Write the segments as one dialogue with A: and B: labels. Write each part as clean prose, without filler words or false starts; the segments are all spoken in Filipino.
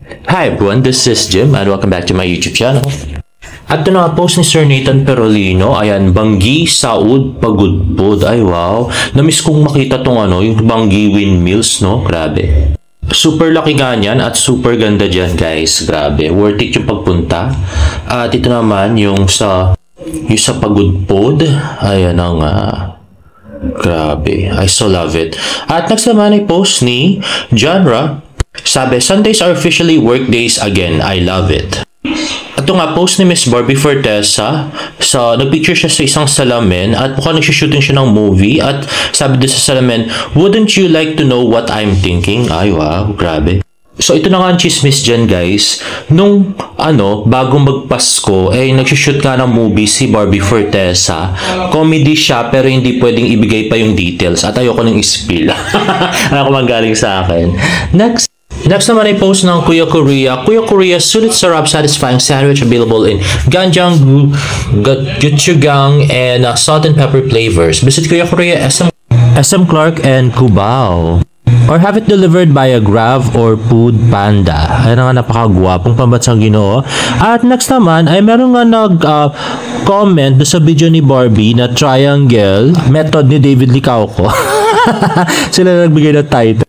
A: Hi everyone, this is Jim and welcome back to my YouTube channel. At ito na post ni Sir Nathan Perolino, ayan, Banggi, Saud, Pagudpod. Ay wow, namiss kong makita tong yung Banggi windmills, no? Grabe. Super laki nga niyan at super ganda dyan guys, grabe. Worth it yung pagpunta. At ito naman yung sa Pagudpod, ayan ang grabe, I so love it. At next naman ay post ni Genre. Sabi, Sundays are officially work days again. I love it. Ito nga, post ni Miss Barbie Fortesa. So, nagpicture siya sa isang salamin at mukhang nagsushooting siya ng movie. At sabi doon sa salamin, wouldn't you like to know what I'm thinking? Ay, wow, grabe. So, ito na nga ang chismis dyan, guys. Nung, bagong magpasko, nagsushoot nga ng movie si Barbie Fortesa. Comedy siya, pero hindi pwedeng ibigay pa yung details. At ayoko nang ispill. Ano manggaling sa akin. Next naman ay post ng Kuya Korea. Kuya Korea, sulit sarap, satisfying sandwich available in ganjang, gochujang, and salt and pepper flavors. Visit Kuya Korea, SM Clark, and Cubao. Or have it delivered by a Grab or Food Panda. Ay nga, napakagwapong pambansang Ginoo. At next naman ay meron nga nag-comment sa video ni Barbie na triangle method ni David Licauco. Sila nagbigay ng title.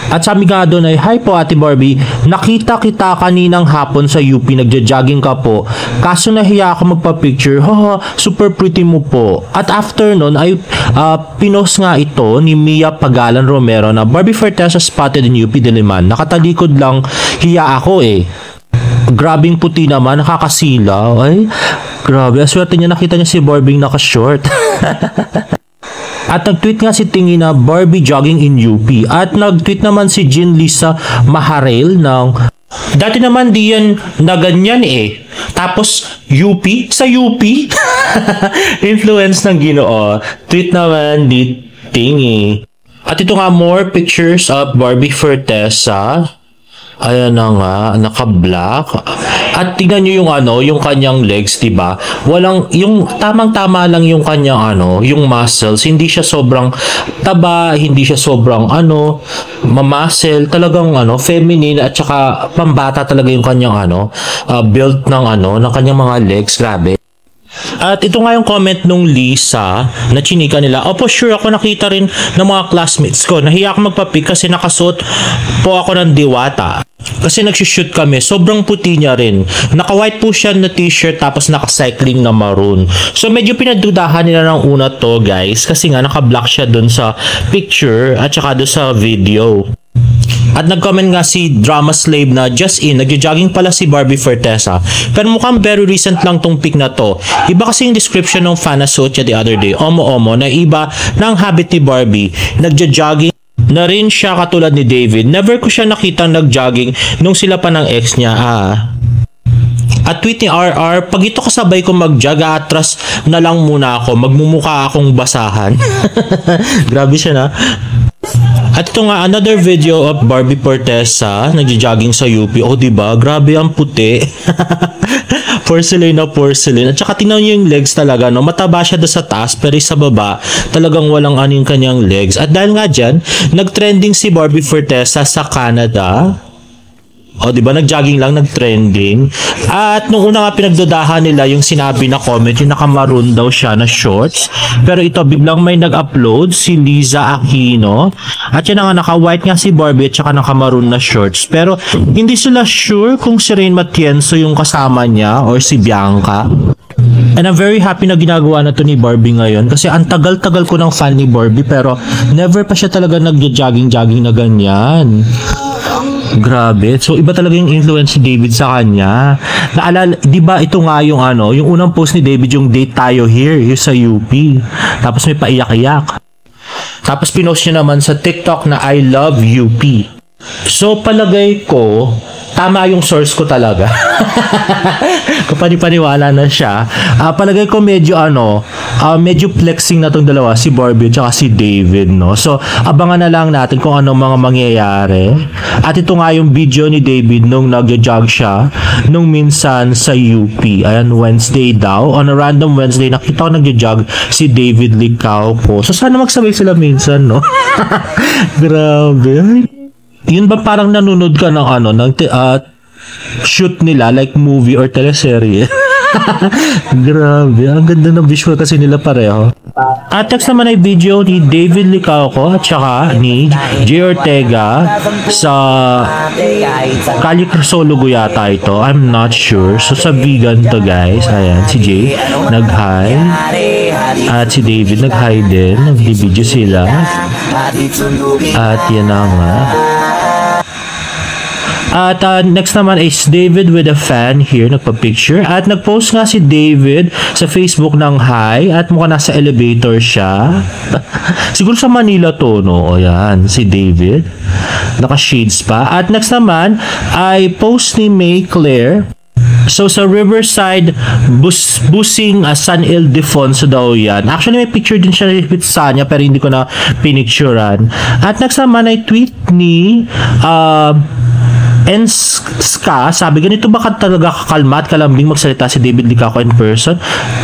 A: At sabi nga doon ay, hi po Ate Barbie, nakita kita kaninang hapon sa UP, nagja-jogging ka po. Kaso nahiya ako magpa-picture, super pretty mo po. At after nun ay pinost nga ito ni Mia Pagalan Romero na Barbie Fortesa spotted in UP Diliman. Nakatalikod lang, hiya ako Grabing puti naman, nakakasilaw. Ay, grabe, aswerte niya, nakita niya si Barbie naka-short. At nag-tweet nga si Tingi na Barbie jogging in UP. At nag-tweet naman si Jean Lisa Maharel ng dati naman di yan na ganyan Tapos UP? Sa UP? Influence ng Ginoo. Tweet naman ni Tingi. At ito nga more pictures of Barbie Fortesa. Ayan na nga, naka-black. At tingnan nyo yung kanyang legs, diba? Walang, yung tamang-tama lang yung kanyang yung muscles. Hindi siya sobrang taba, hindi siya sobrang mamuscle. Talagang feminine at saka pambata talaga yung kanyang built ng kanyang mga legs. Grabe. At ito nga yung comment nung Lisa na chinika nila. Opo, sure ako nakita rin ng mga classmates ko. Nahiya ako magpa-pic kasi nakasuot po ako ng diwata. Kasi nagsushoot kami. Sobrang puti niya rin. Naka-white po siya na t-shirt tapos naka-cycling na maroon. So medyo pinagdudahan nila ng una to guys. Kasi nga naka-black siya dun sa picture at saka dun sa video. At nag-comment nga si Drama Slave na just in, nagja-jogging pala si Barbie Fortesa. Pero mukhang very recent lang tong pic na to. Iba kasi yung description ng fan na suot niya the other day. Omo-omo na iba ng habit ni Barbie. Nagja-jogging na rin siya katulad ni David. Never ko siya nakitang nag-jogging nung sila pa ng ex niya. At tweet ni RR, pag ito kasabay ko mag-jog, atras na lang muna ako. Magmumukha akong basahan. Grabe siya na. At ito nga, another video of Barbie Fortesa, nagja-jogging sa UP. Diba? Grabe ang puti. Porcelain na porcelain. At saka tingnan nyo yung legs talaga, no? Mataba siya doon sa taas, pero sa baba, talagang walang yung kanyang legs. At dahil nga dyan, nag-trending si Barbie Fortesa sa Canada. Diba? Nag-jogging lang, nag-trending. At nung una nga pinagdudahan nila yung sinabi na comment, yung nakamaroon daw siya na shorts. Pero ito, biglang may nag-upload si Liza Aquino. At yan nga, naka-white nga si Barbie at saka nakamaroon na shorts. Pero hindi sila sure kung si Rain Matienzo yung kasama niya or si Bianca. And I'm very happy na ginagawa na to ni Barbie ngayon kasi ang tagal-tagal ko ng fan ni Barbie pero never pa siya talaga nag-jogging-jogging na ganyan. Grabe. So, iba talaga yung influence ni David sa kanya. Naalala, di ba ito nga yung yung unang post ni David, yung date tayo here, yung sa UP. Tapos may paiyak-iyak. Tapos pinost niya naman sa TikTok na I love UP. So, palagay ko, tama yung source ko talaga. Kapani-paniwala na siya. Palagay ko medyo medyo flexing na tong dalawa, si Barbie at si David, no? So, abangan na lang natin kung ano mga mangyayari. At ito nga yung video ni David nung nag-jog siya nung minsan sa UP. Ayan, Wednesday daw. On a random Wednesday, nakita ko nag-jog si David Licauco. So, sana magsabay sila minsan, no? Grabe. Yun ba parang nanonood ka ng shoot nila, like movie or teleserye. Grabe, ang ganda ng visual kasi nila pareho. At next naman ay video ni David Licauco at saka ni Jay Ortega sa Calicrosologo yata ito. I'm not sure. So sa vegan to guys. Ayan, si Jay nag-hi. At si David nag-hi din. Nag-video sila. At yan na nga. At next naman is David with a fan here, nagpa-picture. At nag-post nga si David sa Facebook ng hi at mukhang nasa elevator siya. Siguro sa Manila to, no? O yan, si David. Naka-shades pa. At next naman ay post ni May Claire. So sa Riverside busing San Ildefonso daw yan. Actually may picture din siya with Sanya pero hindi ko na pinicturean. At next naman ay tweet ni Enska, sabi, ganito ba talaga kakalma at kalambing magsalita si David Licauco in person?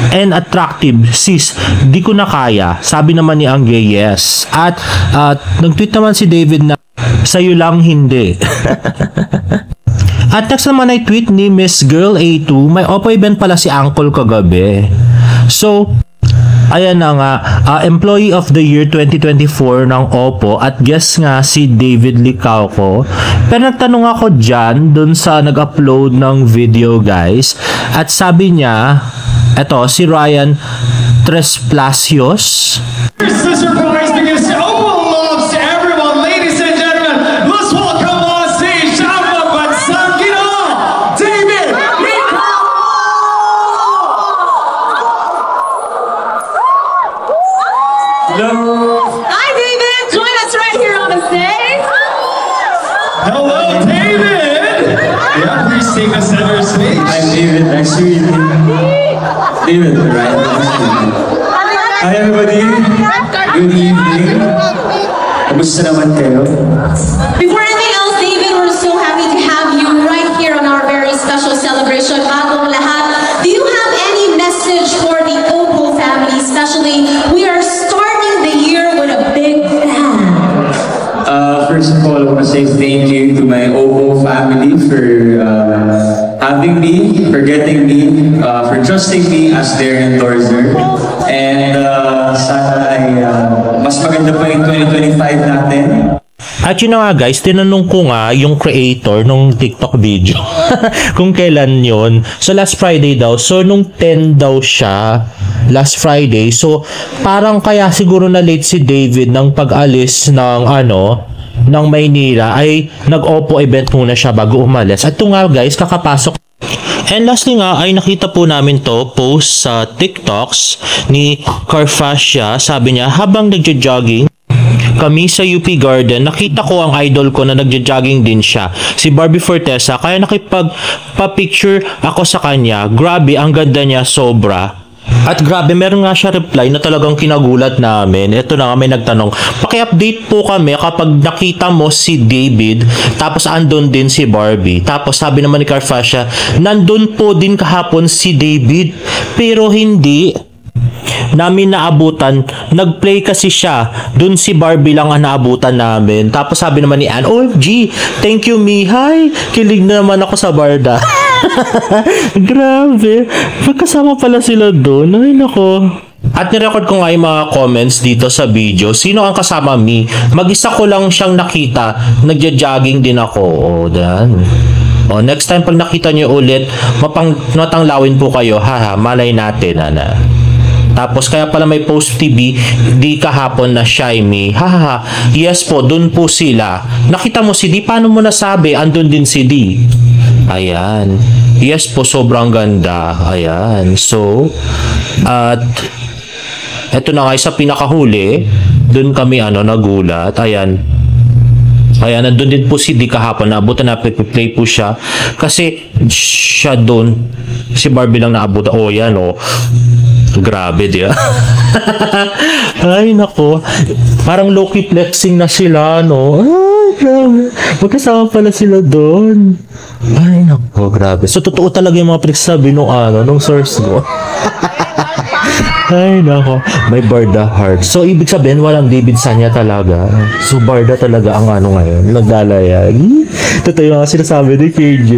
A: And attractive, sis, di ko na kaya. Sabi naman ni Angge, yes. At nag-tweet naman si David na, sa'yo lang hindi. At next naman ay tweet ni Miss Girl A2, may Oppo event pala si Uncle kagabi. So, ayan na nga, Employee of the Year 2024 ng Oppo at guest nga si David Licauco. Pero nagtanong ako dyan, dun sa nag-upload ng video guys. At sabi niya, eto, si Ryan Tresplacios.
B: Hi, David. Join us right here on the stage.
C: Hello, David. Yeah, please take us center stage.
D: I'm David. Nice to meet you. David, right? Nice to meet you. Hi, everybody. Good evening. Kamusta naman kayo?
B: Before anything else, David, we're so happy to have you right here on our very special celebration. Bago ang lahat, do you have any message for the Oppo family? Especially, we are starting the year with a big bang.
D: First of all, I want to say thank you to my Oppo family for having me, for getting me, for trusting me as their endorser. And sana ay mas maganda pa yung 2025 natin.
A: At yun na nga guys, tinanong ko nga yung creator nung TikTok video kung kailan yun. So last Friday daw. So nung 10 daw siya last Friday. So parang kaya siguro na late si David ng pag-alis ng ng Maynila ay nag-Oppo event muna siya bago umalis. At ito nga guys, kakapasok. And lastly nga ay nakita po namin to post sa TikToks ni Carfascia. Sabi niya, habang nagja-jogging kami sa UP Garden, nakita ko ang idol ko na nagja-jogging din siya, si Barbie Fortesa, kaya nakipagpa-picture ako sa kanya. Grabe, ang ganda niya, sobra. At grabe, meron nga siya reply na talagang kinagulat namin. Ito na nga, may nagtanong, paki-update po kami kapag nakita mo si David, tapos andun din si Barbie. Tapos sabi naman ni Carfascia, nandun po din kahapon si David, pero hindi namin naabutan, nag-play kasi siya, dun si Barbie lang ang naabutan namin. Tapos sabi naman ni Anne, OMG, thank you Mihay, kilig na naman ako sa Barda. Grabe, magkasama pala sila dun. Ay nako. At nirecord ko nga yung mga comments dito sa video. Sino ang kasama mi? Mag-isa ko lang siyang nakita, nagja-jogging din ako. O, dan. O, next time pag nakita nyo ulit, matanglawin po kayo, haha, malay natin, ana. Tapos kaya pala may post TV di kahapon na Shyme. Haha. Yes po, dun po sila. Nakita mo si D, paano mo nasabi? Andun din si D. Ayan. Yes po, sobrang ganda. Ayan. So, at eto na nga sa pinakahuli, dun kami nagulat. Ayan. Ayan, nandun din po si D kahapon. Naabutan na play po siya. Kasi siya dun. Si Barbie lang naabutan. Oh, yan oh. Grabe, di ba? Ay, nako. Parang low-key flexing na sila, no? Ay, grabe. Magkasama pala sila doon. Ay, nako, grabe. So, totoo talaga yung mga pinagsasabi nung source mo. Ay, nako. May Barda heart. So, ibig sabihin, walang David Sanya talaga. So, Barda talaga ang ano ngayon. Naglalayag. Totoo yung sinasabi ni KJ.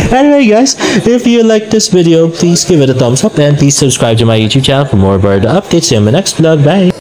A: Anyway, guys, if you like this video, please give it a thumbs up and please subscribe to my YouTube channel for more Barda updates. See you in my next vlog. Bye!